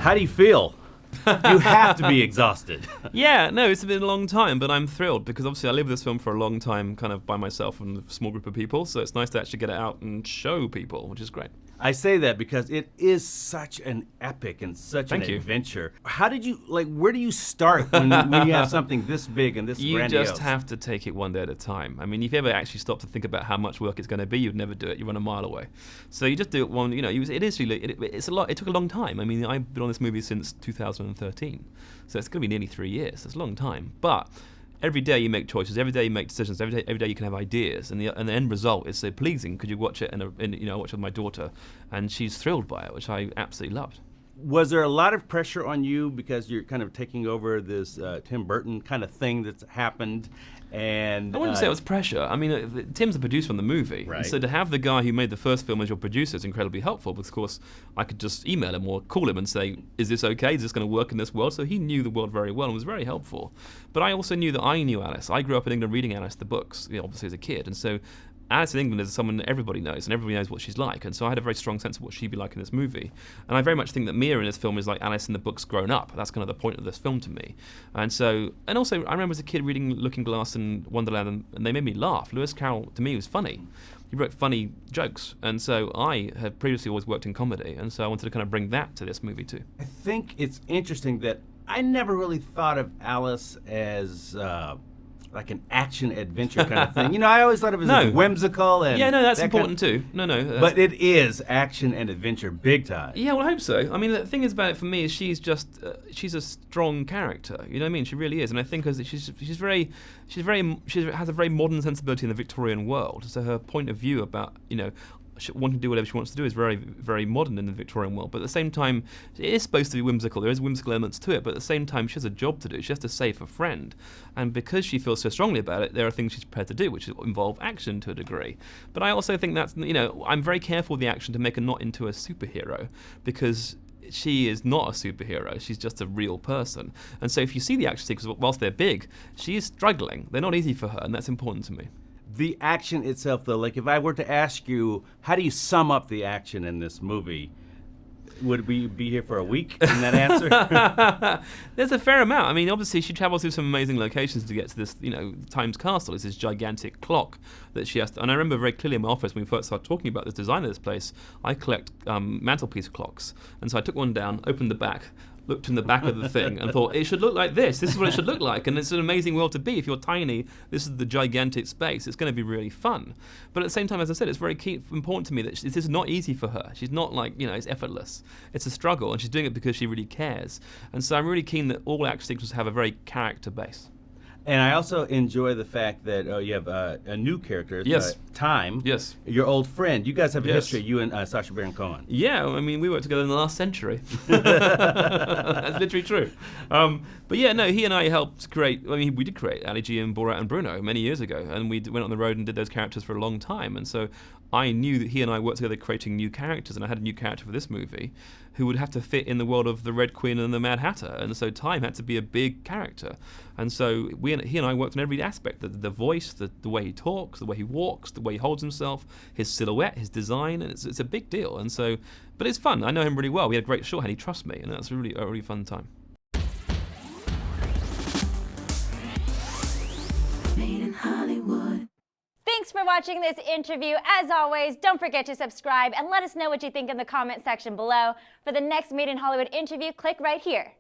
How do you feel? You have to be exhausted. Yeah, no, it's been a long time, but I'm thrilled because obviously I lived this film for a long time kind of by myself and a small group of people, so it's nice to actually get it out and show people, which is great. I say that because it is such an epic and such an adventure. How did you, where do you start when you have something this big and this grandiose? You just have to take it one day at a time. I mean, if you ever actually stop to think about how much work it's going to be, you'd never do it. You run a mile away. So you just do it one, it's a lot. It took a long time. I mean, I've been on this movie since 2013. So it's going to be nearly 3 years. It's a long time. But every day you make choices, every day you make decisions, every day you can have ideas, and the end result is so pleasing because you watch it I watch it with my daughter, and she's thrilled by it, which I absolutely loved. Was there a lot of pressure on you because you're kind of taking over this Tim Burton kind of thing that's happened? And I wouldn't say it was pressure. I mean, Tim's the producer on the movie, right. And so to have the guy who made the first film as your producer is incredibly helpful because, of course, I could just email him or call him and say, is this okay? Is this going to work in this world? So he knew the world very well and was very helpful. But I also knew that I knew Alice. I grew up in England reading Alice, the books, obviously as a kid, and so Alice in England is someone that everybody knows, and everybody knows what she's like, and so I had a very strong sense of what she'd be like in this movie. And I very much think that Mia in this film is like Alice in the books grown up. That's kind of the point of this film to me. And also, I remember as a kid reading Looking Glass and Wonderland, and they made me laugh. Lewis Carroll, to me, was funny. He wrote funny jokes, and so I had previously always worked in comedy, and so I wanted to kind of bring that to this movie too. I think it's interesting that I never really thought of Alice as like an action adventure kind of thing. I always thought of it as whimsical and that's important too. But it is action and adventure big time. Yeah, well, I hope so. I mean, the thing is about it for me is she's just she's a strong character. You know what I mean? She really is, and I think she has a very modern sensibility in the Victorian world. So her point of view about wanting to do whatever she wants to do is very, very modern in the Victorian world. But at the same time, it is supposed to be whimsical. There is whimsical elements to it, but at the same time, she has a job to do. She has to save a friend. And because she feels so strongly about it, there are things she's prepared to do, which involve action to a degree. But I also think that's, I'm very careful with the action to make her not into a superhero, because she is not a superhero. She's just a real person. And so if you see the action sequences, whilst they're big, she is struggling. They're not easy for her, and that's important to me. The action itself, though, if I were to ask you, how do you sum up the action in this movie? Would we be here for a week in that answer? There's a fair amount. I mean, obviously, she travels through some amazing locations to get to this, Times Castle. It's this gigantic clock that she has to, and I remember very clearly in my office when we first started talking about this design of this place, I collect mantelpiece clocks. And so I took one down, opened the back, looked in the back of the thing and thought, it should look like this. This is what it should look like. And it's an amazing world to be. If you're tiny, this is the gigantic space. It's going to be really fun. But at the same time, as I said, it's very important to me that this is not easy for her. She's not it's effortless. It's a struggle, and she's doing it because she really cares. And so I'm really keen that all action sequences have a very character base. And I also enjoy the fact that you have a new character, yes. Time. Yes. Your old friend. You guys have a yes. history, you and Sacha Baron Cohen. Yeah, I mean, we worked together in the last century. That's literally true. But yeah, no, he and I helped create, we did create Ali G and Borat and Bruno many years ago, and we went on the road and did those characters for a long time. And so I knew that he and I worked together creating new characters, and I had a new character for this movie who would have to fit in the world of the Red Queen and the Mad Hatter, and so Time had to be a big character. And so he and I worked on every aspect, the voice, the way he talks, the way he walks, the way he holds himself, his silhouette, his design, and it's a big deal. And so, but it's fun. I know him really well. We had a great shorthand. He trusts me, and that's really a really fun time. Made in Hollywood. Thanks for watching this interview. As always, don't forget to subscribe and let us know what you think in the comment section below. For the next Made in Hollywood interview, click right here.